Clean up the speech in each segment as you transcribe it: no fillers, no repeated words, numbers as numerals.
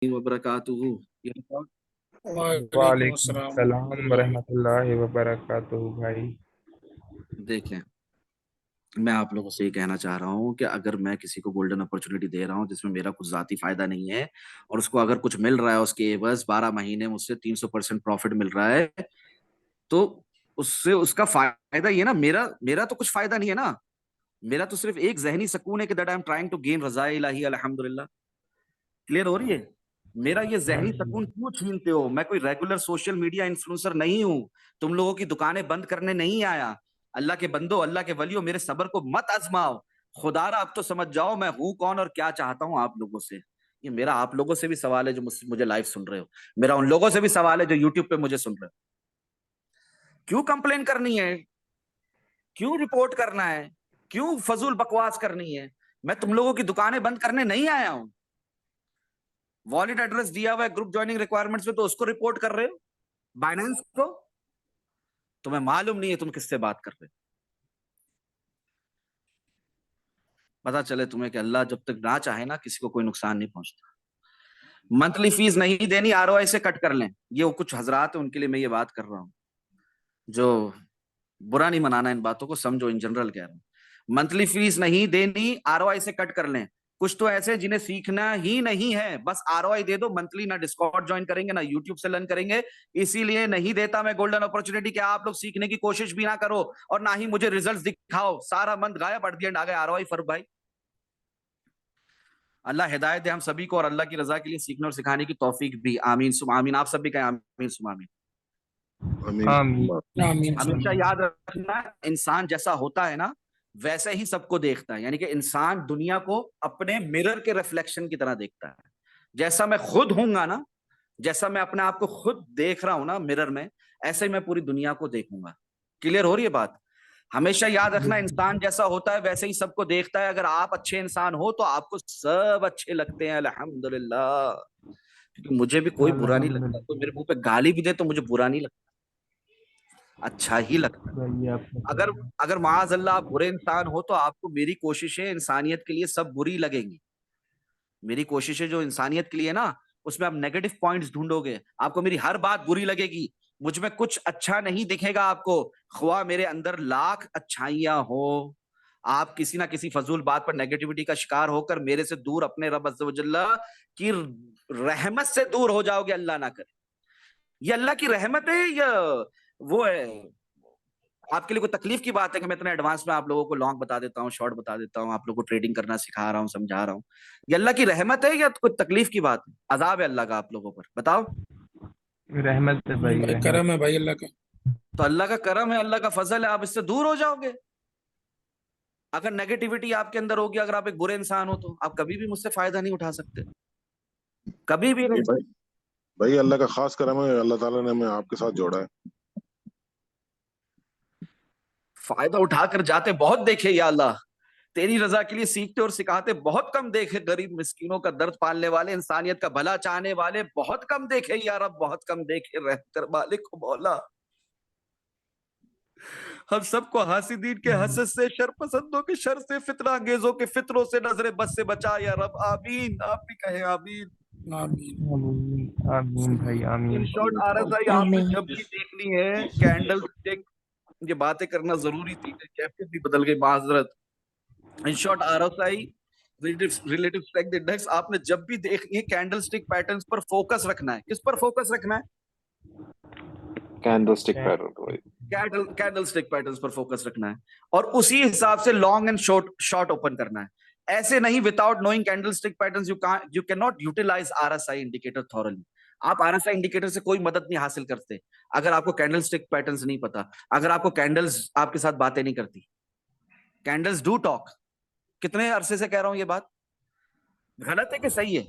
वबरकातुहू। वालेकुम वालेकुम अस्सलाम सलाम वरहमतुल्लाहि। वरहमतुल्लाहि वबरकातुहू भाई। देखें, मैं आप लोगों से ये कहना चाह रहा हूँ कि अगर मैं किसी को गोल्डन अपॉर्चुनिटी दे रहा हूँ जिसमें मेरा कुछ जाती फायदा नहीं है, और उसको अगर कुछ मिल रहा है, उसके एवज 12 महीने मुझसे 300% प्रॉफिट मिल रहा है, तो उससे उसका फायदा ये ना, मेरा मेरा तो कुछ फायदा नहीं है ना। मेरा तो सिर्फ एक जहनी सुकून है कि that I am trying to gain रज़ा इलाही अल्हम्दुलिल्लाह। क्लियर हो रही है? मेरा ये हाँ जहनी जी। सुकून क्यों छीनते हो? मैं कोई रेगुलर सोशल मीडिया इन्फ्लुएंसर नहीं हूं। तुम लोगों की दुकानें बंद करने नहीं आया। अल्लाह के बंदो, अल्लाह के वलियो, मेरे सब्र को मत आजमाओ। खुदारा अब तो समझ जाओ मैं हूं कौन और क्या चाहता हूं आप लोगों से। ये मेरा आप लोगों से भी सवाल है जो मुझे लाइव सुन रहे हो। मेरा उन लोगों से भी सवाल है जो यूट्यूब पे मुझे सुन रहे हो। क्यों कंप्लेन करनी है? क्यों रिपोर्ट करना है? क्यों फजूल बकवास करनी है? मैं तुम लोगों की दुकानें बंद करने नहीं आया हूं। वॉलेट एड्रेस दिया हुआ है ग्रुप ज्वाइनिंग रिक्वायरमेंट्स में, तो उसको रिपोर्ट कर रहे हो बाइनेंस को। तुम्हें मालूम नहीं है तुम किससे बात कर रहे हो। पता चले तुम्हें कि अल्लाह जब तक ना चाहे ना, किसी को कोई नुकसान नहीं पहुंचता। मंथली फीस नहीं देनी, आरओआई से कट कर लें। ये वो कुछ हजरात है, उनके लिए मैं ये बात कर रहा हूँ। जो बुरा नहीं मनाना, इन बातों को समझो, इन जनरल कह रहा हूँ। मंथली फीस नहीं देनी, आरओआई से कट कर लें। कुछ तो ऐसे हैं जिन्हें सीखना ही नहीं है, बस आरओआई दे दो मंथली। ना डिस्कॉर्ड ज्वाइन करेंगे, ना यूट्यूब से लर्न करेंगे। इसीलिए नहीं देता मैं गोल्डन अपॉर्चुनिटी कि आप लोग सीखने की कोशिश भी ना करो, और ना ही मुझे रिजल्ट्स दिखाओ। सारा मंथ गायब, एट द एंड आ गए आरओआई। फर्क भाई, अल्लाह हिदायत दे हम सभी को, और अल्लाह की रजा के लिए सीखने और सिखाने की तौफीक भी। आमीन सुम आमीन। आप सब भी कहें आमीन सुम आमीन। आमीन। आमीन आमीन हमेशा सुम्मा याद रखना, इंसान जैसा होता है ना, वैसे ही सबको देखता है। यानी कि इंसान दुनिया को अपने मिरर के रिफ्लेक्शन की तरह देखता है। जैसा मैं खुद हूंगा ना, जैसा मैं अपने आप को खुद देख रहा हूं ना मिरर में, ऐसे ही मैं पूरी दुनिया को देखूंगा। क्लियर हो रही है बात? हमेशा याद रखना, इंसान जैसा होता है वैसे ही सबको देखता है। अगर आप अच्छे इंसान हो तो आपको सब अच्छे लगते हैं, अल्हम्दुलिल्लाह। क्योंकि मुझे भी कोई बुरा नहीं लगता। कोई मेरे अल्हम्दुलिल्लाह। मुंह पे गाली भी दे तो मुझे बुरा नहीं लगता, अच्छा ही लगता है। भाई आपका अगर सलाम। अगर माज़अल्लाह आप बुरे इंसान हो, तो आपको मेरी कोशिशें इंसानियत के लिए सब बुरी लगेंगी। मेरी कोशिशें जो इंसानियत के लिए ना, उसमें आप नेगेटिव पॉइंट्स ढूंढोगे, आपको मेरी हर बात बुरी लगेगी। मुझ में कुछ अच्छा नहीं दिखेगा आपको। ख्वाह मेरे अंदर लाख अच्छाइयां हो, आप किसी ना किसी फजूल बात पर नेगेटिविटी का शिकार होकर मेरे से दूर, अपने रब अज़्ज़ व जल्ला की रहमत से दूर हो जाओगे। अल्लाह ना करे। ये अल्लाह की रहमत है या वो है आपके लिए कोई तकलीफ की बात है कि मैं इतना एडवांस में आप लोगों को लॉन्ग बता देता हूँ, शॉर्ट बता देता हूँ, आप लोगों को ट्रेडिंग करना सिखा रहा हूँ, समझा रहा हूँ? ये अल्लाह की रहमत है या कोई तकलीफ की बात है? अजाब है अल्लाह का आप लोगों पर? बताओ। रहमत है भाई, भाई रहमत। करम है भाई अल्लाह का। तो अल्लाह का करम है, अल्लाह का फजल है, आप इससे दूर हो जाओगे। अगर नेगेटिविटी आपके अंदर होगी, अगर आप एक बुरे इंसान हो, तो आप कभी भी मुझसे फायदा नहीं उठा सकते, कभी भी ये नहीं। भाई, भाई अल्लाह का खास करम है, अल्लाह ताला ने हमें आपके साथ जोड़ा है। फायदा उठाकर जाते बहुत देखे या अल्लाह, तेरी रजा के लिए सीखते और सिखाते बहुत कम देखे। गरीब मिस्किनों का दर्द पालने वाले, इंसानियत का भला चाहने वाले बहुत कम देखे या रब, बहुत कम देखे। रहम कर मालिक को मौला। हम सबको हासिदीन के हसद से, शर पसंदों के शर से, फितना अंगेजों के फितरों से, नजरे बस से बचा या रब। आमीन। आप भी कहें आमीन। आमीन आमीन आमीन भाई, आमीन। इन शॉर्ट आरएसआई आपने आमीन। जब भी देखनी है कैंडल स्टिक, ये बातें करना जरूरी थी, कैफियत भी बदल गई, माजरत। In short RSI, relative strength index, आपने जब भी देखनी है कैंडल स्टिक पैटर्न्स पर फोकस रखना है। किस पर फोकस रखना है? कैंडल स्टिक पैटर्न भाई। कैंडल स्टिक पैटर्न्स पर फोकस रखना है, और उसी हिसाब से long and short short open करना है। ऐसे नहीं, without knowing candle stick patterns you can not utilise RSI indicator thoroughly. आप आरएसआई इंडिकेटर से कोई मदद नहीं हासिल करते अगर आपको कैंडल स्टिक पैटर्न्स नहीं पता, अगर आपको कैंडल्स आपके साथ बातें नहीं करती। Candles do talk. कितने अरसे से कह रहा हूं ये बात? गलत है कि सही है?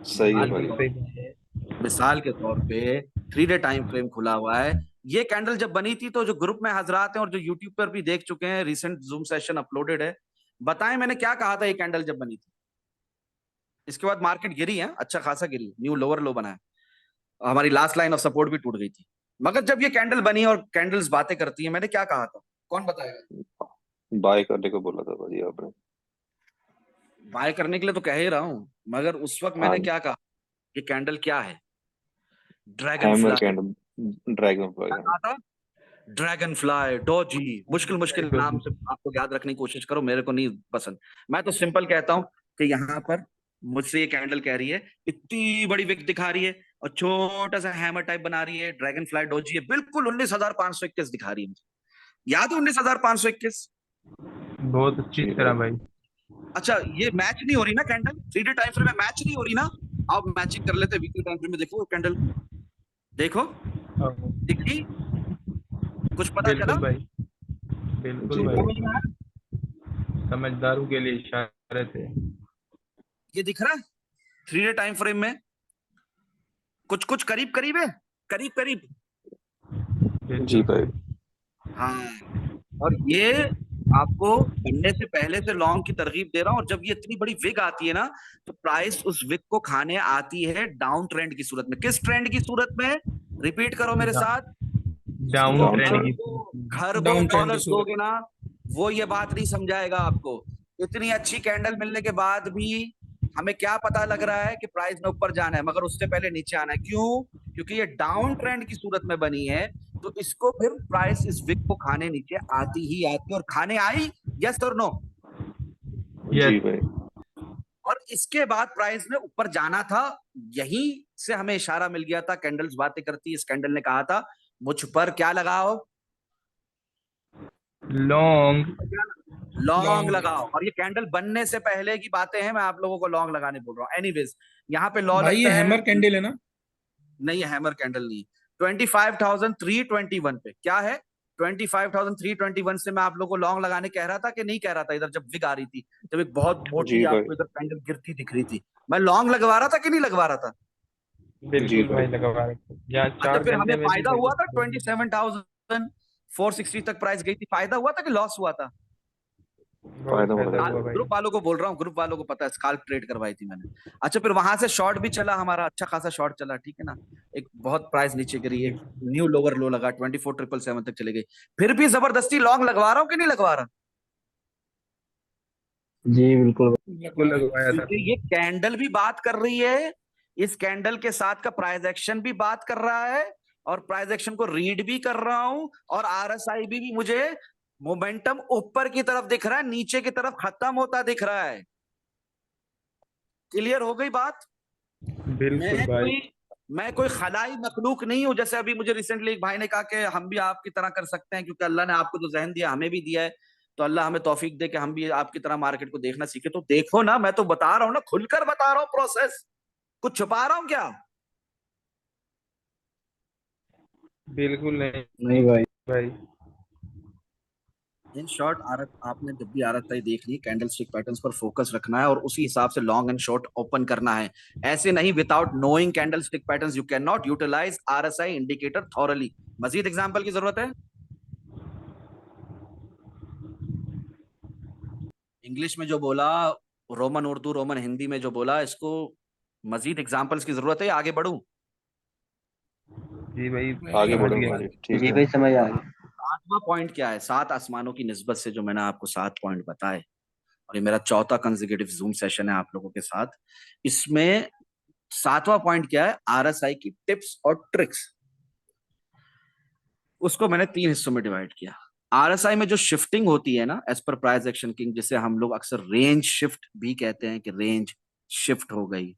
सही है मिसाल के भाई। तौर सही बात है। पे, मिसाल के तौर पे 3 डे टाइम फ्रेम खुला हुआ है। ये कैंडल जब बनी थी, तो जो ग्रुप में हजरात हैं और जो यूट्यूब पर भी देख चुके हैं, रिसेंट जूम सेशन अपलोडेड है, बताएं मैंने क्या कहा था ये कैंडल जब बनी थी। इसके बाद मार्केट गिरी है, अच्छा खासा गिरी, न्यू लोअर लो बना है, हमारी लास्ट लाइन ऑफ सपोर्ट भी टूट गई थी। मगर जब ये कैंडल बनी और कैंडल्स बातें करती है, मैंने क्या कहा था? कौन बताएगा? बाय करने को बोला था भाई आपने। बाय करने के लिए तो कह ही रहा हूं, मगर उस वक्त हाँ मैंने क्या कहा? ये कैंडल क्या है? Dragon hammer fly. Candle, dragon fly. क्या कहा था? ड्रैगन फ्लाई, डोजी, मुश्किल मुश्किल नाम से आपको याद रखने की कोशिश करो, मेरे को नहीं पसंद। मैं तो सिंपल कहता हूं कि यहाँ पर मुझसे ये कैंडल कह रही है, इतनी बड़ी विक दिखा रही है और छोटा सा हैमर टाइप बना रही है, ड्रैगन फ्लाई डोजी है, बिल्कुल 19,521 दिखा रही है मुझे। याद है 19,521? बहुत अच्छी जी तरह भाई। भाई। अच्छा, ये मैच नहीं हो रही ना कैंडल? 3D टाइम फ्रेम में मैच नहीं हो रही ना? आप मैचिंग कर लेते वीकली टाइम फ्रेम में, देखो कैंडल, देखो हाँ, दिखी, कुछ पता चला? बिल्कुल भाई, बिल्कुल जी भाई। भाई। समझ में आया? समझदारों के लिए इशारे थे। ये दिख रहा है 3D टाइम फ्रेम में? कुछ कुछ करीब करीब है, करीब करीब। जी बिल्कुल भाई। भाई। हाँ, और ये आपको बनने से पहले से लॉन्ग की तरकीब दे रहा हूं। और जब ये इतनी बड़ी विग आती है ना, तो प्राइस उस विग को खाने आती है डाउन ट्रेंड की सूरत में। किस ट्रेंड की सूरत में? रिपीट करो मेरे साथ। डाउन जिसको डाउन ट्रेंड ट्रेंड। की खरबों डाउन ट्रेंड की डॉलर्स सूरत दोगे ना, वो ये बात नहीं समझाएगा आपको। इतनी अच्छी कैंडल मिलने के बाद भी हमें क्या पता लग रहा है कि प्राइस में ऊपर जाना है, मगर उससे पहले नीचे आना है। क्यों? क्योंकि ये डाउन ट्रेंड की सूरत में बनी है, तो इसको फिर प्राइस इस विक को खाने नीचे आती ही आती है, और खाने आई। यस और नो? जी यस। भाई। और इसके बाद प्राइस ने ऊपर जाना था। यहीं से हमें इशारा मिल गया था, कैंडल्स बातें करती है। इस कैंडल ने कहा था मुझ पर क्या लगाओ? लॉन्ग। लॉन्ग लॉन्ग लगाओ। और ये कैंडल बनने से पहले की बातें हैं, मैं आप लोगों को लॉन्ग लगाने बोल रहा हूँ। एनीवेज, यहाँ पे लॉ भाई, ये लगता है। हैमर कैंडल है ना? नहीं, ये हैमर कैंडल नहीं। 25,321 पे क्या है? 25,321 से मैं आप लोगों को लॉन्ग लगाने कह रहा था कि नहीं कह रहा था? इधर जब विग आ रही थी, जब एक बहुत मोटी जी भाई। आपको इधर कैंडल गिरती दिख रही थी, मैं लॉन्ग लगवा रहा था कि नहीं लगवा रहा था? जी बिल्कुल भाई। भाई, लगवा रखे। यहाँ अच्छा, 4 फिर हमें घंटे में भी फायदा हुआ था? भाई 27,460 तक प्राइस गई थी, फायदा हुआ था कि लॉस हुआ था? बहुत फायदा हुआ फायदा था हुआ भाई। भाई। ग्रुप वालों को बोल रहा हूँ, ग्रुप वालों को पता है, स्काल्प ट्रेड करवाई थी मैंने। अच्छा, फिर वहां से शॉर्ट भी चला हमारा, अच्छा खासा शॉर्ट चला, ठीक है ना? एक बहुत प्राइस नीचे गिरी, एक न्यू लोअर लो लगा, 24,777 तक चले गई। फिर भी जबरदस्ती लॉन्ग लगवा रहा हूँ कि नहीं लगवा रहा? जी बिल्कुल। बिल्कुल लगवाया था। क्योंकि ये कैंडल भी बात कर रही है, इस कैंडल के साथ का प्राइस एक्शन भी बात कर रहा है, और प्राइस एक्शन को रीड भी कर रहा हूं, और आरएसआई भी मुझे मोमेंटम ऊपर की तरफ दिख रहा है, नीचे की तरफ खत्म होता दिख रहा है। क्लियर हो गई बात? बिल्कुल भाई। मैं कोई खलाई मखलूक नहीं हूं। जैसे अभी मुझे रिसेंटली एक भाई ने कहा कि हम भी आपकी तरह कर सकते हैं, क्योंकि अल्लाह ने आपको जो जहन दिया हमें भी दिया है, तो अल्लाह हमें तौफीक दे कि हम भी आपकी तरह मार्केट को देखना सीखे। तो देखो ना, मैं तो बता रहा हूं ना, खुलकर बता रहा हूं प्रोसेस, कुछ छुपा रहा हूं क्या? बिल्कुल नहीं नहीं भाई। भाई। इन शॉर्ट, आपने जब भी आरएसआई देख ली, कैंडल स्टिक पैटर्न्स पर फोकस रखना है और उसी हिसाब से लॉन्ग एंड शॉर्ट ओपन करना है। ऐसे नहीं, without knowing candle stick patterns you can not utilise RSI indicator thoroughly. मजीद एग्जांपल की जरूरत है? इंग्लिश में जो बोला, रोमन उर्दू रोमन हिंदी में जो बोला, इसको मजीद एग्जांपल्स की जरूरत है या आगे बढ़ूं? जी भाई, आगे समझ बढ़ो गए। भाई, ठीक जी है। भाई, समझ आ गया। सातवां पॉइंट क्या है? सात आसमानों की निस्बत से जो मैंने आपको 7 पॉइंट बताए, और ये मेरा चौथा कंसेक्यूटिव जूम सेशन है आप लोगों के साथ। इसमें सातवां पॉइंट क्या है? आरएसआई की टिप्स और ट्रिक्स। उसको मैंने 3 हिस्सों में डिवाइड किया। आरएसआई में जो शिफ्टिंग होती है ना, as per price action king, जिसे हम लोग अक्सर रेंज शिफ्ट भी कहते हैं, कि रेंज शिफ्ट हो गई,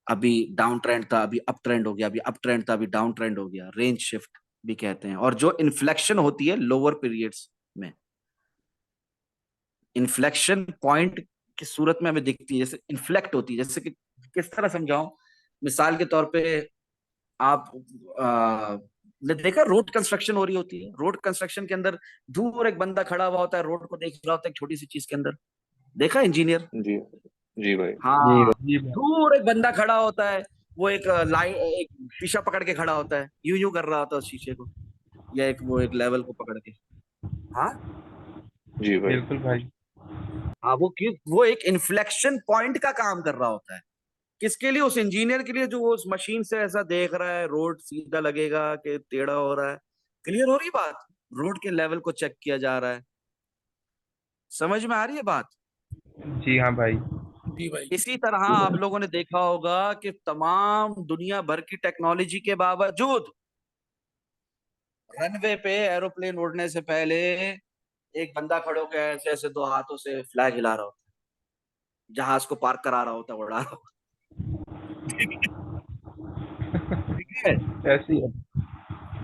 अभी डाउन ट्रेंड था अभी अप ट्रेंड हो गया, अभी अप ट्रेंड था अभी डाउन ट्रेंड हो गया, रेंज शिफ्ट भी कहते हैं। और जो इन्फ्लेक्शन होती है लोअर पीरियड्स में, इन्फ्लेक्शन पॉइंट की सूरत में हमें दिखती है, जैसे इन्फ्लेक्ट होती है, जैसे कि किस तरह समझाऊं? मिसाल के तौर पे, आप ने देखा रोड कंस्ट्रक्शन हो रही होती है, रोड कंस्ट्रक्शन के अंदर दूर एक बंदा खड़ा हुआ होता है, रोड को देख रहा होता है एक छोटी सी चीज के अंदर, देखा इंजीनियर? जी। जी भाई। जी हाँ, जी भाई। दूर एक बंदा खड़ा होता है, वो एक लाइन, एक शीशा पकड़ के खड़ा होता है, यूं यूं कर रहा होता है उस शीशे को, या एक वो एक लेवल को पकड़ के। हाँ जी भाई। बिल्कुल भाई। हाँ, वो क्यों? वो एक इन्फ्लेक्शन पॉइंट का काम कर रहा होता है। किसके लिए? उस इंजीनियर के लिए, जो वो उस मशीन से ऐसा देख रहा है रोड सीधा लगेगा कि टेढ़ा हो रहा है। क्लियर हो रही बात? रोड के लेवल को चेक किया जा रहा है। समझ में आ रही है बात? जी हाँ भाई। जी भाई। इसी तरह आप लोगों ने देखा होगा कि तमाम दुनिया भर की टेक्नोलॉजी के बावजूद रनवे पे एरोप्लेन उड़ने से पहले एक बंदा खड़े होकर ऐसे ऐसे दो हाथों से फ्लैग हिला रहा होता, जहाज को पार्क करा रहा होता, उड़ा रहा होता। ठीक है, ऐसे ही है,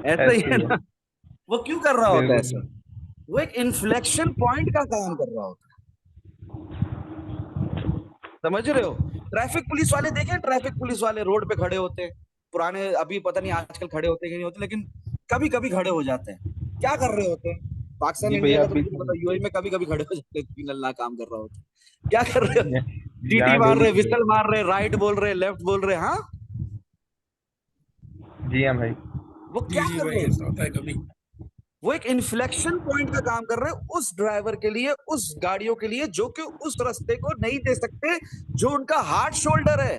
ऐसा ही ऐसे है ही है। ना। वो क्यों कर रहा होता है ऐसा? बिल्कुल वो एक इन्फ्लेक्शन पॉइंट का काम कर रहा होता है। समझ रहे हो? ट्रैफिक पुलिस वाले देखे, ट्रैफिक पुलिस वाले रोड पे खड़े होते हैं, पुराने, अभी पता नहीं आजकल खड़े होते कि नहीं होते, लेकिन कभी कभी खड़े हो जाते हैं। क्या कर रहे होते हैं? पाकिस्तान जी इंडिया भैया, का तो अभी मुझे नहीं पता, यूएई में कभी कभी खड़े हो जाते हैं, क्रिमिनल ना काम कर रहा होता है। क्या कर रहे हो? टीटी यहाँ मार डेली रहे, विसल मार रहे, राइट बोल रहे, लेफ्ट बोल रहे। हाँ, जी हाँ भाई। वो जी क्या जी कर भाई, रहे ऐसा हैं? होता है कभी। वो एक इन्फ्लेक्शन पॉइंट का काम कर रहे हैं उस ड्राइवर के लिए, उस गाड़ियों के लिए जो कि उस रास्ते को नहीं दे सकते, जो उनका हार्ड शोल्डर है,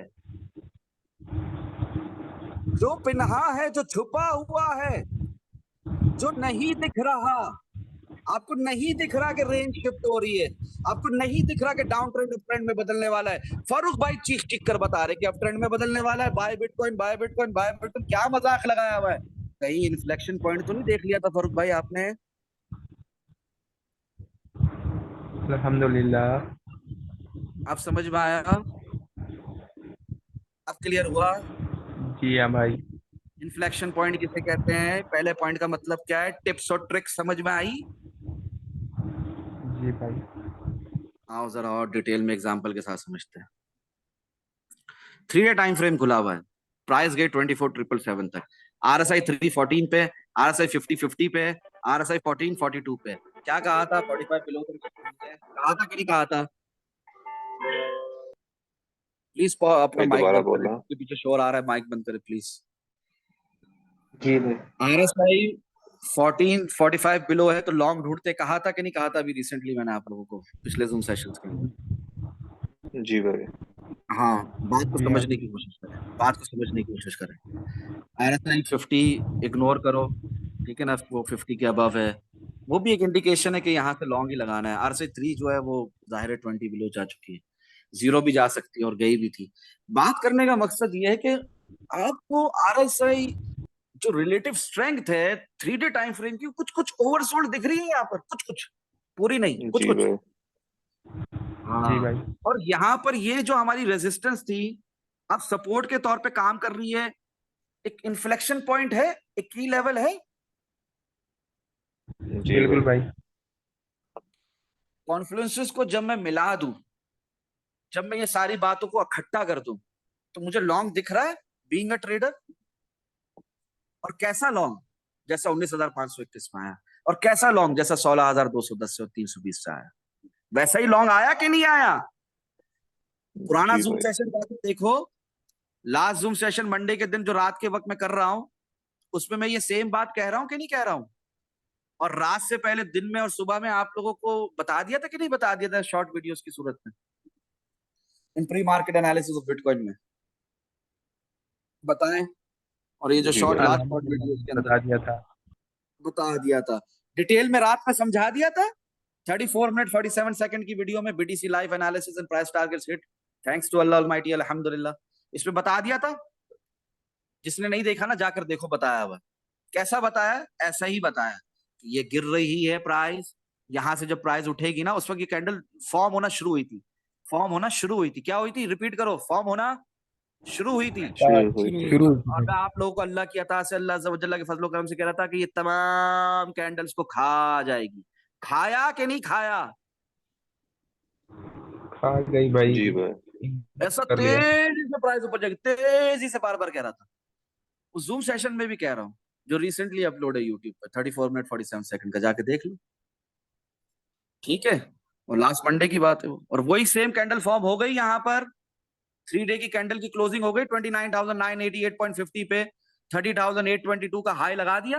जो पिन्हा है, जो छुपा हुआ है, जो नहीं दिख रहा। आपको नहीं दिख रहा कि रेंज शिफ्ट हो रही है, आपको नहीं दिख रहा कि डाउन ट्रेंड अप ट्रेंड में बदलने वाला है। फारूक भाई चीख चीख कर बता रहे कि अब ट्रेंड में बदलने वाला है, buy bitcoin, buy bitcoin, buy bitcoin. क्या मजाक लगाया हुआ है? कहीं इन्फ्लेक्शन पॉइंट तो नहीं देख लिया था फारूक भाई आपने? अल्हम्दुलिल्लाह। आप समझ में आया? अब क्लियर हुआ? जी हाँ भाई। इन्फ्लेक्शन पॉइंट किसे कहते हैं? पहले पॉइंट का मतलब क्या है? टिप्स और ट्रिक्स समझ में आई? जी भाई। आओ जरा और डिटेल में एग्जांपल के साथ समझते हैं। 3 डे टाइम फ्रेम खुला हुआ है, प्राइस गई 24,777 तक, आरएसआई 314 पे, आरएसआई 5050 पे, आरएसआई 1442 पे। क्या कहा था? 45 बिलो तक कहा था कि नहीं कहा था? प्लीज अपना भाई माइक दोबारा बंद करें, बोलना। उसके पीछे शोर आ रहा है, माइक बंद करें प्लीज। जी भाई। आरएसआई 1445 बिलो है तो लॉन्ग ढूंढते, कहा था कि नहीं कहा था? अभी रिसेंटली मैंने आप लोगों को पिछले जूम सेशंस के अंदर। जी भाई। हाँ, बात को जी हाँ। समझने की कोशिश करें, बात को समझने की कोशिश करें। आरएसआई 50 इग्नोर करो, ठीक है ना, वो 50 के अबव है, वो भी एक इंडिकेशन है कि यहाँ से लॉन्ग ही लगाना है। आरएसआई 3 जो है वो जाहिर है 20 बिलो जा चुकी है, जीरो भी जा सकती है और गई भी थी। बात करने का मकसद ये है कि आपको आरएसआई जो रिलेटिव स्ट्रेंथ है 3 डे टाइम फ्रेम की, कुछ कुछ ओवरसोल्ड दिख रही है यहाँ पर, कुछ कुछ, पूरी नहीं, कुछ जी कुछ। भाई। जी हाँ, भाई। और यहाँ पर ये जो हमारी रेजिस्टेंस थी, अब सपोर्ट के तौर पे काम कर रही है। एक इन्फ्लेक्शन पॉइंट है, एक की लेवल है। जी बिल्कुल भाई। भाई। कॉन्फ्लुएंसेस को जब मैं मिला दूं, जब मैं ये सारी बातों को इकट्ठा कर दूं, तो मुझे लॉन्ग दिख रहा है बीइंग अ ट्रेडर। और कैसा लॉन्ग? जैसा 19,521 में आया। और कैसा लॉन्ग? जैसा 16,210 से और 320 से आया। वैसा ही लॉन्ग आया कि नहीं आया? पुराना जी जूम भाई। सेशन जाके देखो, लास्ट जूम सेशन मंडे के दिन जो रात के वक्त में कर रहा हूं, उसमें मैं ये सेम बात कह रहा हूं कि नहीं कह रहा हूं? और रात से पहले दिन में और सुबह में आप लोगों को बता दिया था कि नहीं बता दिया था, शॉर्ट वीडियोस की सूरत में, इन pre market analysis of bitcoin में बताएं। और ये जो जी शॉर्ट, भाई। लास्ट शॉर्ट वीडियोस के अल्हम्दुलिल्लाह, अंदर बता दिया था। बता दिया था, डिटेल में रात में समझा दिया था। 34 मिनट 47 सेकंड की वीडियो में BTC live analysis and price targets hit, thanks to Allah almighty, अल्हम्दुलिल्लाह। इसमें बता दिया था। जिसने नहीं देखा ना, जाकर देखो, बताया हुआ। कैसा बताया? ऐसा ही बताया कि ये गिर रही है प्राइस, यहां से जब प्राइस उठेगी ना, उस वक्त ये कैंडल फॉर्म होना शुरू हुई थी, फॉर्म होना शुरू हुई थी। क्या हुई थी? रिपीट करो, फॉर्म होना शुरू हुई थी। शुरू हुई शुरू थी। हुई शुरू थी। हुई और थी। मैं आप लोगों को अल्लाह की अता से, अल्लाह अज़्ज़ व जल्ल के फजल करम से कह रहा था कि ये तमाम कैंडल्स को खा जाएगी। खाया कि नहीं खाया? खा गई भाई। जी भाई। ऐसा कर लिया। तेजी से प्राइस ऊपर जाएगी, तेजी से, बार बार कह रहा था। उस जूम सेशन में भी कह रहा हूँ, जो रिसेंटली अपलोड है यूट्यूब पर, 34 मिनट 47 सेकंड का, जाके देख लो, ठीक है। और लास्ट मंडे की बात है वो, और वही सेम कैंडल फॉर्म हो गई यहाँ पर। 3 डे की कैंडल की क्लोजिंग हो गई 29,988.50 पे, 30,822 का हाई लगा दिया।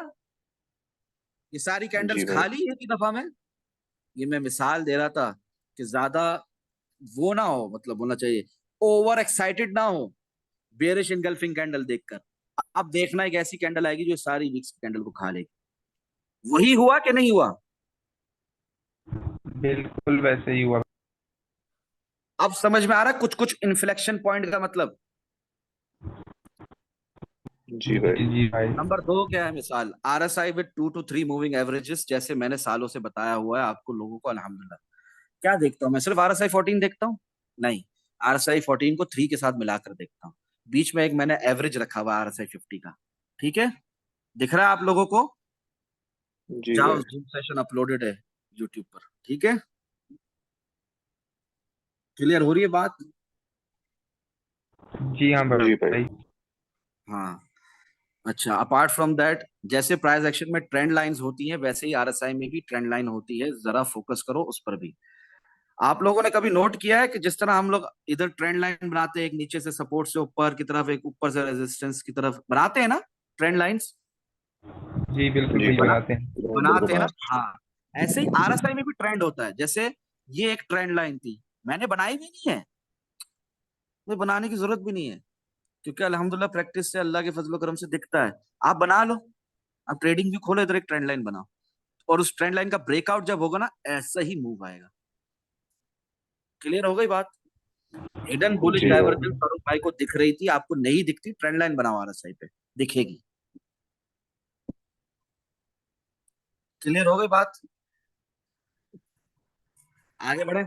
ये सारी कैंडल्स जी भाई। खाली एक ही दफा में। ये मैं मिसाल दे रहा था कि ज्यादा वो ना हो, मतलब होना चाहिए ओवर एक्साइटेड ना हो बेरिश इनगल्फिंग कैंडल देखकर। अब देखना एक ऐसी कैंडल आएगी जो सारी वीक्स की कैंडल को खा लेगी। वही हुआ कि नहीं हुआ? बिल्कुल वैसे ही हुआ। अब समझ में आ रहा है कुछ कुछ इन्फ्लेक्शन पॉइंट का मतलब। जी भाई। जी भाई। नंबर 2 क्या है मिसाल, RSI with 2 to 3 moving averages, जैसे मैंने सालों से बताया हुआ है आपको लोगों को अल्हम्दुलिल्लाह। क्या देखता हूँ मैं, सिर्फ आरएसआई 14 देखता हूँ? नहीं, आरएसआई 14 को 3 के साथ मिलाकर देखता हूँ। बीच में एक मैंने एवरेज रखा हुआ आरएसआई 50 का। ठीक है, दिख रहा है आप लोगों को? जी जाओ, भाई। जूम सेशन अपलोडेड है यूट्यूब पर। ठीक है, क्लियर हो रही है बात? जी हाँ जी भाई। भाई। हाँ। अच्छा, अपार्ट फ्रॉम दैट, जैसे प्राइस एक्शन में ट्रेंड लाइंस होती हैं वैसे ही आरएसआई में भी ट्रेंड लाइन होती है, जरा फोकस करो उस पर भी। आप लोगों ने कभी नोट किया है कि जिस तरह हम लोग इधर ट्रेंड लाइन बनाते हैं, एक नीचे से सपोर्ट से ऊपर की तरफ, एक ऊपर से रेजिस्टेंस की तरफ बनाते हैं ना ट्रेंड लाइंस? जी बिल्कुल जी भाई भाई। बनाते हैं। बिल्कुल बनाते हैं ना? बना। हाँ। ऐसे ही आरएसआई में भी ट्रेंड होता है। जैसे ये एक ट्रेंड लाइन थी, मैंने बनाई भी नहीं है, ये बनाने की जरूरत भी नहीं है, क्योंकि अल्हम्दुलिल्लाह प्रैक्टिस से, अल्लाह के फजल करम से दिखता है। आप बना लो, आप ट्रेडिंग भी खोलो, इधर एक ट्रेंड लाइन बनाओ, और उस ट्रेंड लाइन का ब्रेकआउट जब होगा ना, ऐसा ही मूव आएगा। क्लियर हो गई बात? हिडन बुलिश जी भाई। डाइवर्जेंस फारूक भाई को दिख रही थी, आपको नहीं दिखती, ट्रेंड लाइन बनाओ आरएसआई पे, दिखेगी। क्लियर हो गई बात? आगे बढ़े।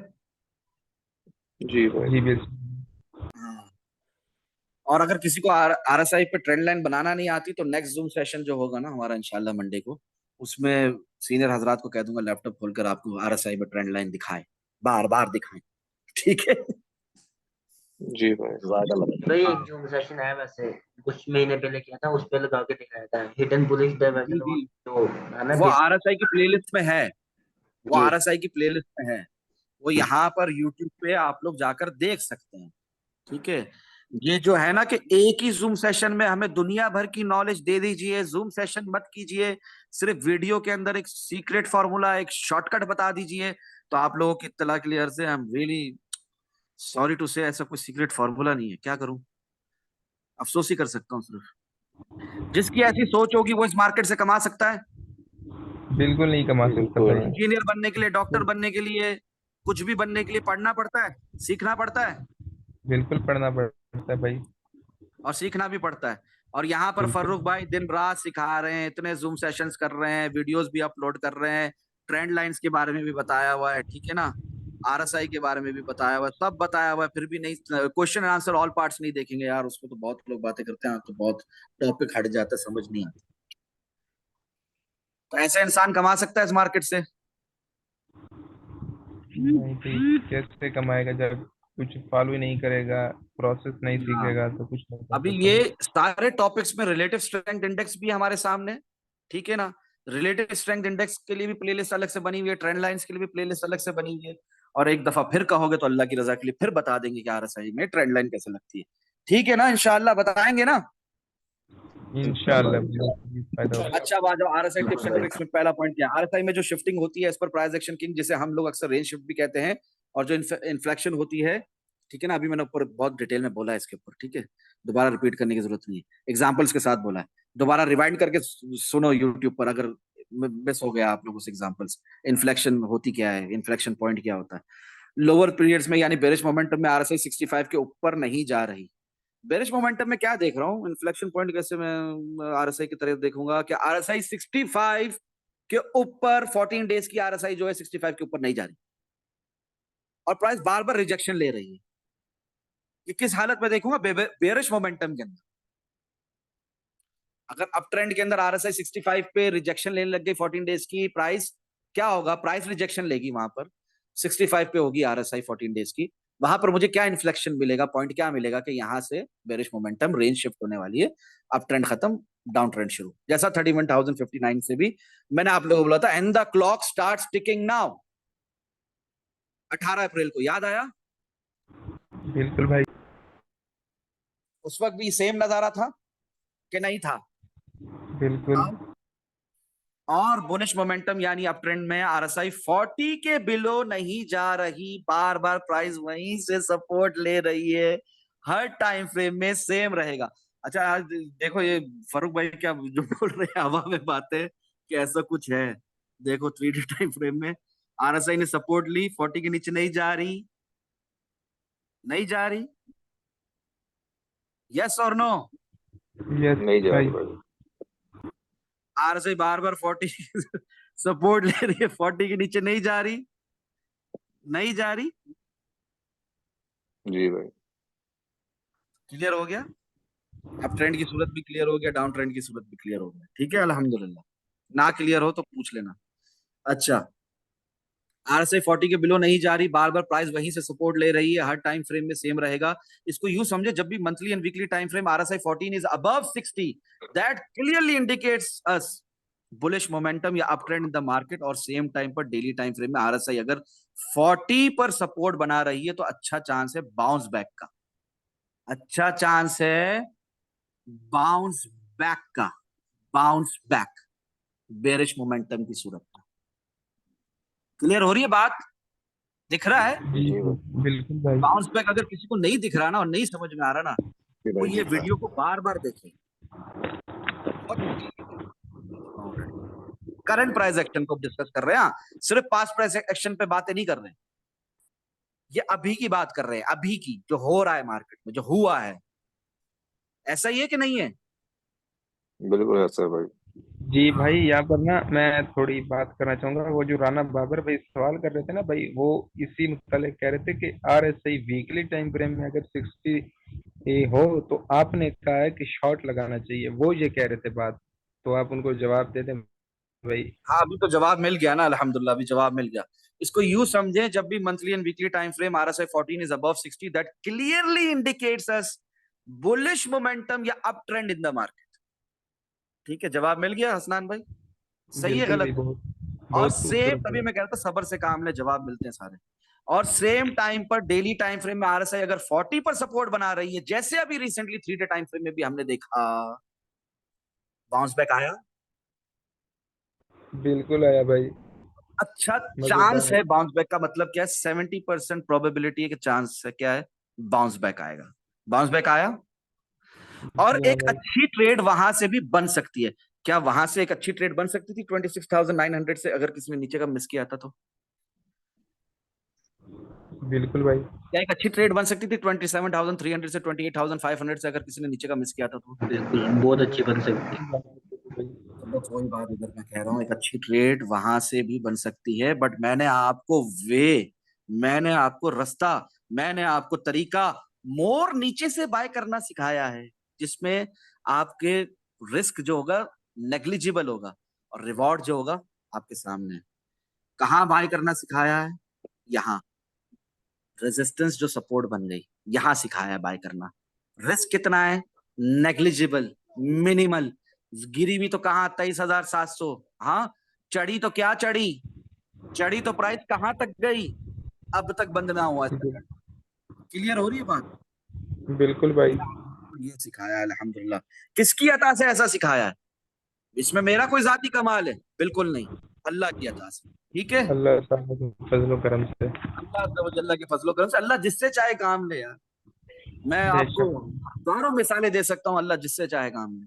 जी भाई। जी बिल्कुल। हाँ। और अगर किसी को आरएसआई पे ट्रेंड लाइन बनाना नहीं आती तो नेक्स्ट जूम सेशन जो होगा ना हमारा इंशाल्लाह मंडे को, उसमें सीनियर हजरात को कह दूंगा लैपटॉप खोलकर आपको आरएसआई पे ट्रेंड लाइन दिखाए, बार बार दिखाएं। ठीक है। जी भाई, जज़ाकल्लाह भाई। भाई एक हाँ। जूम सेशन है वैसे, कुछ महीने पहले किया था, उस पे लगा के दिखाया था हिडन बुलिश जी डाइवर्जन जी, जो है ना वो बेस। आरएसआई की प्लेलिस्ट में है, वो जी। आरएसआई की प्लेलिस्ट में है, वो यहाँ पर यूट्यूब पे आप लोग जाकर देख सकते हैं। ठीक है। ये जो है ना कि एक ही जूम सेशन में हमें दुनिया भर की नॉलेज दे दीजिए, जूम सेशन मत कीजिए, सिर्फ वीडियो के अंदर एक सीक्रेट फॉर्मूला, एक शॉर्टकट बता दीजिए, तो आप लोगों की इत्तला के लिए अर्ज है, I am really sorry to say, ऐसा कोई सीक्रेट फॉर्मूला नहीं है, क्या करूं, अफसोस ही कर सकता हूँ सिर्फ। जिसकी ऐसी सोच होगी वो इस मार्केट से कमा सकता है। बिल्कुल नहीं कमा सकता बिल्कुल भाई। नहीं। इंजीनियर बनने के लिए, डॉक्टर बनने के लिए, कुछ भी बनने के लिए पढ़ना पड़ता है, सीखना पड़ता है, बिल्कुल पढ़ना पड़ता है भाई। और सीखना भी पड़ता है। और यहाँ पर बिल्कुल। फर्रुख भाई दिन रात सिखा रहे हैं, इतने जूम सेशंस कर रहे हैं, वीडियोस भी अपलोड कर रहे हैं, ट्रेंड लाइंस के बारे में भी बताया हुआ है, ठीक है ना, आरएसआई के बारे में भी बताया हुआ है, सब बताया हुआ है, फिर भी नहीं, question and answer all parts नहीं देखेंगे यार, उसको तो बहुत लोग बातें करते हैं तो बहुत टॉपिक हट जाता है, समझ नहीं आता। तो ऐसे इंसान कमा सकता है इस मार्केट से? नहीं भाई, कैसे कमाएगा जब कुछ फॉलो ही नहीं करेगा, प्रोसेस नहीं हाँ। सीखेगा तो कुछ नहीं कर अभी सकता ये भाई। सारे टॉपिक्स में रिलेटिव स्ट्रेंथ इंडेक्स भी हमारे सामने, ठीक है ना, रिलेटिव स्ट्रेंथ इंडेक्स के लिए भी प्लेलिस्ट अलग से बनी हुई है, ट्रेंड लाइंस के लिए भी प्लेलिस्ट अलग से बनी हुई है, और एक दफा फिर कहोगे तो अल्लाह की रजा के लिए फिर बता देंगे कि आरएसआई में ट्रेंड लाइन कैसे लगती है। ठीक है ना, इंशाल्लाह बताएंगे ना। इंशाल्लाह इंशाल्लाह। भाई, फायदा होगा। अच्छा, बात जो आरएसआई टिप्स बिल्कुल एंड भाई। ट्रिक्स में पहला पॉइंट क्या है, आरएसआई में जो शिफ्टिंग होती है as per price action king, जिसे हम लोग अक्सर रेंज शिफ्ट भी कहते हैं, और जो इन्फ्लेक्शन होती है, ठीक है ना, अभी मैंने ऊपर बहुत डिटेल में बोला है इसके ऊपर, ठीक है, दोबारा रिपीट करने की जरूरत नहीं है, एग्जाम्पल्स के साथ बोला है, दोबारा रिवाइंड करके सुनो यूट्यूब पर अगर मिस हो गया आप लोगों से एग्जाम्पल्स। इन्फ्लेक्शन होती क्या है, इन्फ्लेक्शन पॉइंट क्या होता है, लोअर पीरियड्स में यानी बेरिश मोमेंटम में आरएसआई 65 के ऊपर नहीं जा रही। बेरिश मोमेंटम में क्या देख रहा हूँ, इन्फ्लेक्शन पॉइंट कैसे मैं आरएसआई की तरफ देखूंगा कि आरएसआई 65 के ऊपर 14 डेज की आरएसआई जो है 65 के ऊपर नहीं जा रही, और प्राइस बार बार रिजेक्शन ले रही है। ये किस हालत में देखूंगा, बेरिश मोमेंटम के अंदर। अगर अप ट्रेंड के अंदर आरएसआई 65 पे रिजेक्शन लेने लग गई 14 डेज की, प्राइस क्या होगा, प्राइस रिजेक्शन लेगी वहां पर, 65 पे होगी आरएसआई 14 डेज की, वहां पर मुझे क्या इन्फ्लेक्शन मिलेगा, पॉइंट क्या मिलेगा कि यहां से बेरिश मोमेंटम रेंज शिफ्ट होने वाली है, अप ट्रेंड खत्म, डाउन ट्रेंड शुरू, जैसा 31,059 से भी मैंने आप लोगों को बोला था, and the clock start ticking now, 18 अप्रैल को, याद आया? बिल्कुल भाई। उस वक्त भी सेम नजारा था कि नहीं था? बिल्कुल। और बुलिश मोमेंटम यानी अप ट्रेंड में आरएसआई 40 के बिलो नहीं जा रही, बार बार प्राइस वहीं से सपोर्ट ले रही है, हर टाइम फ्रेम में सेम रहेगा। अच्छा, आज देखो ये फरूक भाई क्या जो बोल रहे हैं हवा में बातें कि ऐसा कुछ है, देखो 3D टाइम फ्रेम में आरएसआई ने सपोर्ट ली, 40 के नीचे नहीं जा रही, नहीं जा रही, यस और नो? यस नहीं जा भाई। रही भाई। RSI बार बार 40 सपोर्ट ले रही है, 40 के नीचे नहीं जा रही, नहीं जा रही। जी भाई। क्लियर हो गया? अप ट्रेंड की सूरत भी क्लियर हो गया, डाउन ट्रेंड की सूरत भी क्लियर हो गया। ठीक है, अल्हम्दुलिल्लाह। ना क्लियर हो तो पूछ लेना। अच्छा, RSI 40 के बिलो नहीं जा रही, बार बार प्राइस वहीं से सपोर्ट ले रही है, हर टाइम फ्रेम में सेम रहेगा। इसको यूं समझे, जब भी monthly and weekly time frame RSI 14 is above 60, that clearly indicates us bullish momentum या up trend in the market. और सेम टाइम पर डेली टाइम फ्रेम में RSI अगर 40 पर सपोर्ट बना रही है तो अच्छा चांस है बाउंस बैक का, अच्छा चांस है बाउंस बैक का, बाउंस बैक बेरिश मोमेंटम की सूरत में। क्लियर हो रही है बात? दिख रहा है? जी जी भाई। बिल्कुल भाई। बाउंस बैक अगर किसी को नहीं दिख रहा ना और नहीं समझ में आ रहा ना, जी वो भाई ये दिख रहा वीडियो को बार बार देखे। करंट प्राइस एक्शन को डिस्कस कर रहे हैं, सिर्फ पास्ट प्राइस एक्शन पे बातें नहीं कर रहे हैं, ये अभी की बात कर रहे हैं, अभी की जो हो रहा है मार्केट में, जो हुआ है। ऐसा ही है कि नहीं है? है। बिल्कुल ऐसा है भाई। जी भाई, यहाँ पर ना मैं थोड़ी बात करना चाहूंगा। वो जो राना बाबर भाई सवाल कर रहे थे ना भाई, वो इसी मुतालिक कह रहे थे कि RSI वीकली टाइम फ्रेम में अगर 60 हो तो आपने कहा है कि शॉर्ट लगाना चाहिए, वो ये कह रहे थे बात। तो आप उनको जवाब दे दें भाई। हाँ, अभी तो जवाब मिल गया ना, अल्हम्दुलिल्लाह, अभी जवाब मिल गया। इसको यूं समझे, जब भी monthly and weekly time frame RSI 14 is above 60, that clearly indicates us bullish momentum या up trend in the market. ठीक है, जवाब मिल गया हसनान भाई? सही है बिल्कुल गलत भाई, है? बहुत और बहुत सेम, खूबसूरत तभी जवाब। मैं कह रहा था सबर से काम ले, जवाब मिलते हैं सारे। और सेम टाइम पर डेली टाइम फ्रेम में RSI अगर 40 पर सपोर्ट बना रही है, जैसे अभी रिसेंटली 3 डे टाइम फ्रेम में भी हमने देखा, बाउंस बैक आया, बिल्कुल आया भाई। अच्छा चांस मजेदार। है बाउंस बैक का। मतलब क्या है? 70% प्रोबेबिलिटी है कि चांस है, क्या है, बाउंस बैक आएगा। बाउंस बैक आया, और जी हाँ एक भाई। अच्छी ट्रेड वहां से भी बन सकती है। क्या वहां से एक अच्छी ट्रेड बन सकती थी 26,900 से, अगर किसी ने नीचे का मिस किया था तो? बिल्कुल भाई। क्या एक अच्छी ट्रेड बन सकती थी 27,300 से, 28,500 से, अगर किसी ने नीचे का मिस किया था तो? बिल्कुल बहुत अच्छी बन सकती है। तो बस वही बात इधर मैं कह रहा हूँ, एक अच्छी ट्रेड वहां से भी बन सकती है। बट मैंने आपको मैंने आपको रास्ता, मैंने आपको तरीका मोर नीचे से बाय करना सिखाया है, जिसमें आपके रिस्क जो होगा नेग्लिजिबल होगा, और रिवॉर्ड जो होगा आपके सामने है। कहाँ बाय करना सिखाया है? यहाँ। रेजिस्टेंस जो सपोर्ट बन गई, यहां सिखाया है बाय करना। रिस्क कितना है? Negligible, minimal. गिरी भी तो कहाँ 23,700। हाँ, चढ़ी तो क्या चढ़ी, चढ़ी तो प्राइस कहां तक गई, अब तक बंद ना हुआ इसका। क्लियर हो रही है बात? बिल्कुल भाई। ये सिखाया है अल्हम्दुलिल्लाह। किसकी अता से ऐसा सिखाया है? इसमें मेरा कोई जाती कमाल है? बिल्कुल नहीं, अल्लाह की अता से। ठीक है, अल्लाह ताला के फजलो करम से। अल्लाह अज़्ज़ व जल्ला के फजलो करम से। अल्लाह जिससे चाहे काम ले यार। मैं आपको बेशक। हजारों मिसालें दे सकता हूँ, अल्लाह जिससे चाहे काम ले,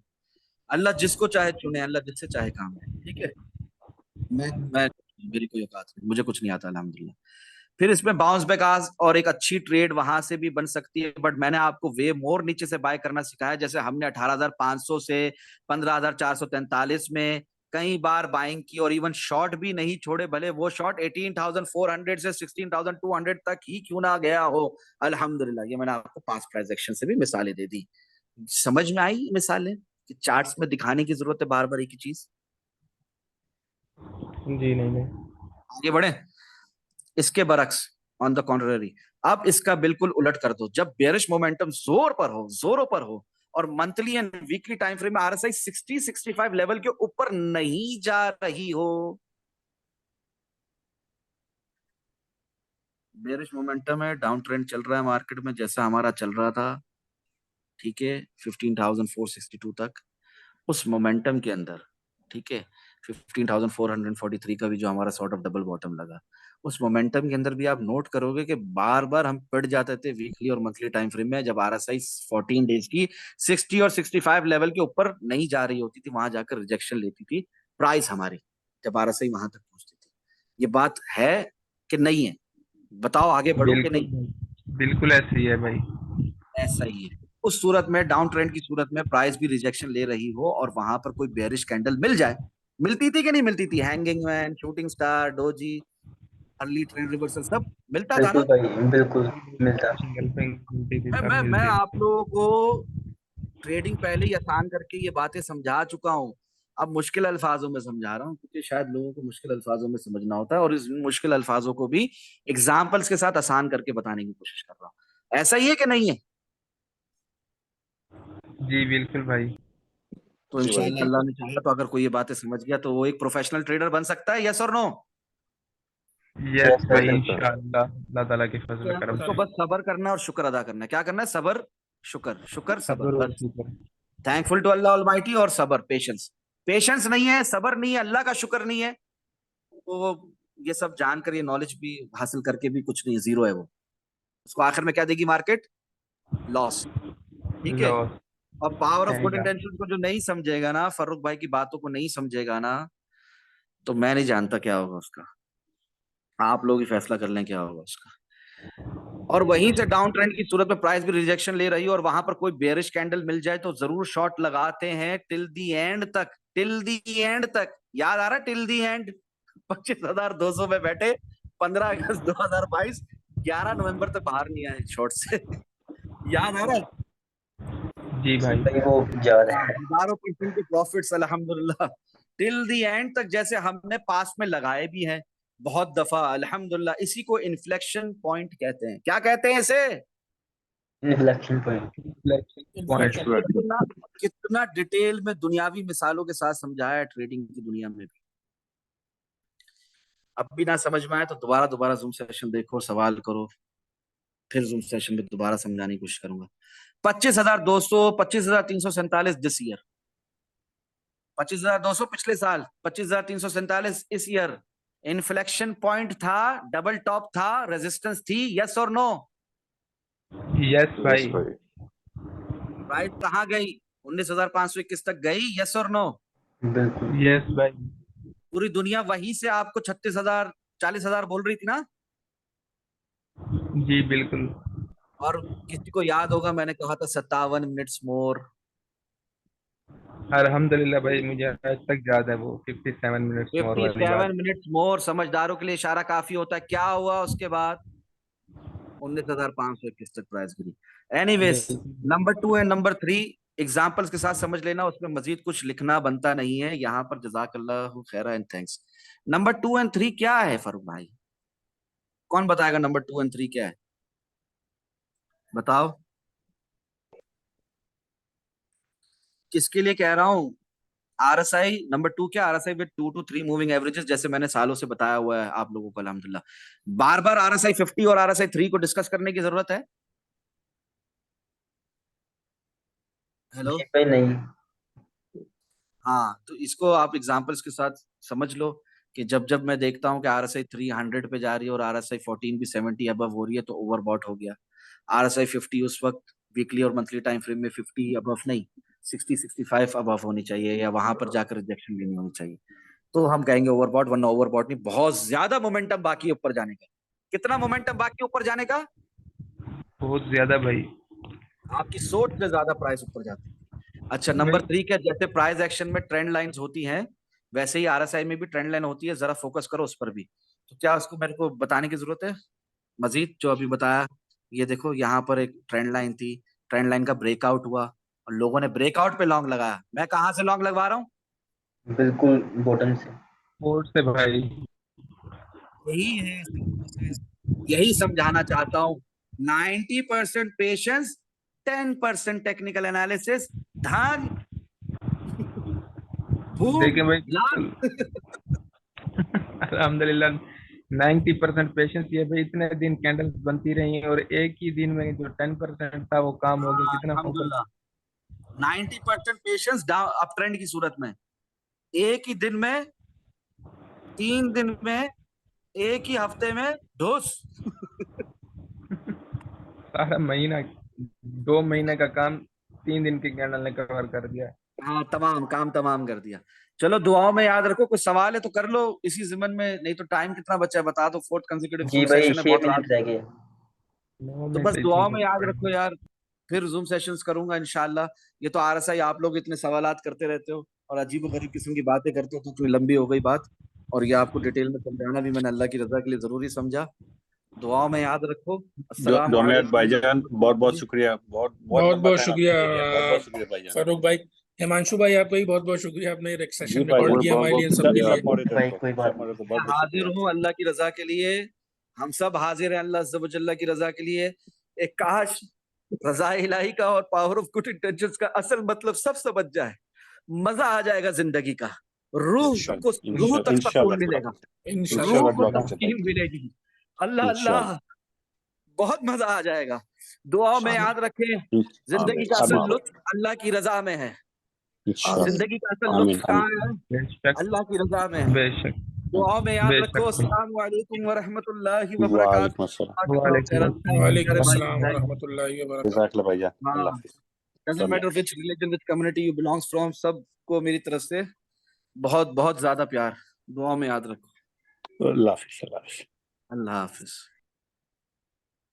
अल्लाह जिसको चाहे चुने, अल्लाह जिससे चाहे काम ले। ठीक है, मैं मेरी कोई औकात नहीं, मुझे कुछ नहीं आता अल्हम्दुलिल्लाह। फिर इसमें बाउंस बैक आज और एक अच्छी ट्रेड वहां से भी बन सकती है, बट मैंने आपको वे मोर नीचे से बाय करना सिखाया। जैसे हमने 18,500 से 15,443 में कई बार बाइंग की, और इवन शॉर्ट भी नहीं छोड़े, भले वो शॉर्ट 18,400 से 16,200 तक ही क्यों ना गया हो। अल्हम्दुलिल्लाह, ये मैंने आपको पास्ट प्राइस एक्शन से भी मिसालें दे दी। समझ में आई मिसालें कि चार्ट्स में दिखाने की जरूरत है बार बार एक ही चीज? जी नहीं नहीं। आगे बढ़े। इसके बरक्स, ऑन द कॉन्ट्ररी, अब इसका बिल्कुल उलट कर दो। जब बेरिश मोमेंटम जोर पर हो, जोरों पर हो, और monthly and weekly time frame में RSI 60-65 लेवल के ऊपर नहीं जा रही हो, बेरिश मोमेंटम है, डाउन ट्रेंड चल रहा है मार्केट में जैसा हमारा चल रहा था, ठीक है, 15,462 तक, उस मोमेंटम के अंदर, ठीक है, 15,443 का भी जो हमारा सॉर्ट ऑफ डबल बॉटम लगा, उस मोमेंटम के अंदर भी आप नोट करोगे कि बार बार हम पिट जाते थे वीकली और मंथली टाइम फ्रेम में, जब RSI 14 डेज की 60 और 65 लेवल के ऊपर नहीं जा रही होती थी, वहां जाकर रिजेक्शन लेती थी प्राइस हमारी, जब RSI वहां तक पहुंचती थी। ये बात है कि नहीं है? बताओ, आगे बढ़ो कि बिल्कुल नहीं? भाई। बिल्कुल ऐसे ही है भाई। ऐसा ही है। उस सूरत में, डाउन ट्रेंड की सूरत में, प्राइस भी रिजेक्शन ले रही हो और वहां पर कोई बेरिश कैंडल मिल जाए, मिलती थी कि नहीं मिलती थी, hanging man, shooting star, doji, early trend reversal, सब मिलता था बिल्कुल ना। भाई, बिल्कुल मिलता। सिंगल पिंग मिलती थी, सब मैं मिलती आप थी। लोगों को ट्रेडिंग पहले ही आसान करके ये बातें समझा चुका हूँ। अब मुश्किल अल्फाजों में समझा रहा हूँ, क्योंकि शायद लोगों को मुश्किल अल्फाजों में समझना होता है, और इस मुश्किल अल्फाजों को भी एग्जाम्पल्स के साथ आसान करके बताने की कोशिश कर रहा हूँ। ऐसा ही है कि नहीं है? जी बिल्कुल भाई। तो जी भाई। इंशाल्लाह अल्लाह ने चाहा तो अगर कोई ये बातें समझ गया तो वो एक प्रोफेशनल ट्रेडर बन सकता है, यस और नो? यस यस हो भाई, भाई। सकता है। इंशाअल्लाह अल्लाह ताला के फजल करम उसको से। बस सबर करना और शुक्र अदा करना है। क्या करना है? सबर, शुक्र, शुक्र, सबर, सब्र और बस। शुक्र। थैंकफुल टू अल्लाह ऑलमाइटी, और सबर, पेशेंस। पेशेंस नहीं है, सबर नहीं है, अल्लाह का शुक्र नहीं है, तो ये सब जानकर, ये नॉलेज भी हासिल करके भी कुछ नहीं है, जीरो है वो। उसको आखिर में क्या देगी मार्केट? लॉस। ठीक है। लॉस और पावर ऑफ गुड कहेगा। इंटेंशन को जो नहीं समझेगा ना, फर्रुख भाई की बातों को नहीं समझेगा ना, तो मैं नहीं जानता क्या होगा उसका। आप लोग ही फैसला कर लें क्या होगा उसका। और वहीं से डाउन ट्रेंड की सूरत में प्राइस भी रिजेक्शन ले रही है और वहां पर कोई बेयरिश कैंडल मिल जाए तो जरूर शॉर्ट लगाते हैं टिल दी एंड तक। टिल दी एंड तक, याद आ रहा है? Till the and. 25,200 में बैठे, 15 अगस्त 2022, 11 नवंबर तक बाहर नहीं आए शॉर्ट से। याद आ रहा है? जी भाई। भाई वो जा रहा हाँ, है। हजारों परसेंट के प्रॉफिट्स अल्हम्दुलिल्लाह, टिल दी एंड तक, जैसे हमने पास में लगाए भी हैं बहुत दफा अल्हम्दुलिल्लाह। इसी को इन्फ्लेक्शन पॉइंट कहते हैं। क्या कहते हैं इसे? Inflection point. Inflection point. Inflection. कितना कितना डिटेल में दुनियावी मिसालों के साथ समझाया है ट्रेडिंग की दुनिया में भी। अब भी ना समझ में आए तो दोबारा दोबारा जूम सेशन देखो, सवाल करो, फिर जूम सेशन में दोबारा समझाने की कोशिश करूंगा। 25,200, 25,347 दिस ईयर, 25,200 पिछले साल, 25,347 इस ईयर। इन्फ्लेक्शन पॉइंट था, डबल टॉप था, रेजिस्टेंस थी, यस और नो? यस यस भाई। भाई। प्राइस कहाँ गई? 19,521 तक गई, यस और नो? बिल्कुल। यस भाई। पूरी दुनिया वहीं से आपको 36,000, 40,000 बोल रही थी ना। जी बिल्कुल। और किसी को याद होगा मैंने कहा था 57 मिनट्स मोर। अल्हम्दुलिल्लाह भाई, मुझे आज तक याद है वो 57 मिनट्स मोर फिफ्टी वाली सेवन बात। मिनट्स मोर समझदारों के लिए इशारा काफी होता है। क्या हुआ उसके बाद? 19,521 तक प्राइस गिरी। एनीवेज, बिल्कुल। नंबर 2 एंड नंबर 3 एग्जाम्पल्स के साथ समझ लेना, उसमें मजीद कुछ लिखना बनता नहीं है यहाँ पर। जजाकल्लाहु खैरा एंड थैंक्स। नंबर 2 एंड 3 क्या है फरूक भाई? कौन बताएगा नंबर 2 एंड 3 क्या है? बताओ। किसके लिए कह रहा हूँ? आरएसआई नंबर 2 क्या? RSI with 2 to 3 moving averages, जैसे मैंने सालों से बताया हुआ है आप लोगों को अल्हम्दुलिल्लाह। बार बार आरएसआई 50 और आरएसआई 3 को डिस्कस करने की जरूरत है? हेलो। जी भाई नहीं। हाँ, तो इसको आप एग्जांपल्स के साथ समझ लो कि जब जब मैं देखता हूँ कि आरएसआई 3 100 पे जा रही है और आरएसआई 14 भी 70 अबव हो रही है, तो ओवरबॉट हो गया। आरएसआई 50 उस वक्त वीकली और मंथली टाइम फ्रेम में 50 अबव नहीं, 60 65 अबव होनी चाहिए, या वहां पर जाकर रिजेक्शन भी नहीं होनी चाहिए। तो हम कहेंगे ओवरबॉट, वरना ओवरबॉट नहीं, बहुत ज्यादा मोमेंटम बाकी है ऊपर जाने का। कितना मोमेंटम बाकी है ऊपर जाने का? बहुत ज्यादा भाई। आपकी सोच से ज्यादा प्राइस ऊपर जाती है। अच्छा, नंबर भाई 3 के, जैसे प्राइस एक्शन में ट्रेंड लाइंस होती हैं, वैसे ही आरएसआई में भी ट्रेंड लाइन होती है, जरा फोकस करो उस पर भी। तो क्या उसको मेरे को बताने की जरूरत है मजीद? जो अभी बताया, ये देखो यहाँ पर एक ट्रेंड लाइन थी, ट्रेंड लाइन का ब्रेकआउट हुआ और लोगों ने ब्रेकआउट पे लॉन्ग लगाया। मैं कहाँ से लॉन्ग लगवा रहा हूँ? बिल्कुल बॉटम से। स्पोर्ट से भाई। यही है प्रोसेस, यही समझाना चाहता हूँ। 90% पेशेंस, 10% टेक्निकल एनालिसिस, धन, भूख, देखें भाई, लाभ। अल्हम्दुलिल्लाह 90% पेशेंस ये भाई, इतने दिन कैंडल्स बनती रही और एक ही दिन में जो 10% था वो काम हो गया, कितना फोकस। अल्हम्दुलिल्लाह। 90% पेशेंस डाउन अप ट्रेंड की सूरत में, एक ही दिन में, 3 दिन में, एक ही हफ्ते में ढोस। सारा महीना, 2 महीने का काम 3 दिन की कैंडल ने कवर कर दिया। हाँ, तमाम काम तमाम कर दिया। चलो, दुआओं में याद रखो। कुछ सवाल है तो कर लो इसी जिमन में, नहीं तो टाइम कितना बचा है बता दो। फोर्थ कंसेक्यूटिव जी जूम भाई सेशन है, 6 बहुत रात मिनट हो रह गई। गए। तो बस दुआओं में याद रखो यार, फिर जूम सेशंस करूंगा इंशाल्लाह। ये तो आरएसआई आप लोग इतने सवालात करते रहते हो और अजीबोगरीब किस्म की बातें करते हो, तो इतनी लंबी हो गई बात, और ये आपको डिटेल में समझाना भी मैंने अल्लाह की रजा के लिए जरूरी समझा। दुआओं में याद रखो। अस्सलाम डोमिनेट वालेकुम भाईजान, बहुत बहुत शुक्रिया, बहुत बहुत लंबा बहुत टाइम शुक्रिया आपने दे दिया, बहुत बहुत शुक्रिया भाईजान। फारूक भाई। हिमांशु भाई आपका भी बहुत बहुत शुक्रिया, आपने एक जी सेशन भाईजान, रिकॉर्ड किया हमारे लिए, सबके लिए। सब मॉडरेटर भाई, को, कोई बात सब नहीं। मॉडरेटर को बहुत मैं बहुत हाजिर शुक्रिया। हूँ अल्लाह की रजा के लिए। हम सब हाजिर हैं अल्लाह अज़्ज़ व जल्ला की रजा के लिए। एक काश रजा इलाही का और पावर ऑफ गुड इंटेंशंस का असल मतलब सब समझ जाए, मजा आ जाएगा जिंदगी का। रूह को, रूह तक सुकून मिलेगा, इंशाल्लाह रूह को इंशाल्लाह तस्कीन मिलेगी। अल्लाह इंशाल्लाह अल्लाह, बहुत मजा आ जाएगा। दुआओं में याद रखें, जिंदगी का असल आमीन लुत्फ अल्लाह की रजा में है। इंशाल्लाह। जिंदगी का असल आमीन लुत्फ कहाँ है? बेशक अल्लाह की रजा में है। बेशक दुआओं में याद रखो। बेशक। अस्सलाम वालेकुम व रहमतुल्लाहि व वालेकुम बरकातहू। अस्सलाम, वालेकुम वालेकुम अस्सलाम। अस्सलाम व रहमतुल्लाहि व बरकातहू। जज़ाकल्लाह भाईजान, अल्लाह हाँ, हाफिज़। Doesn't matter which religion which community you belongs from, सबको मेरी तरफ से बहुत बहुत ज्यादा प्यार। दुआओं में याद रखो। अल्लाह हाफिज़, अल्लाह हाफिज़। अल्लाह हाफिज।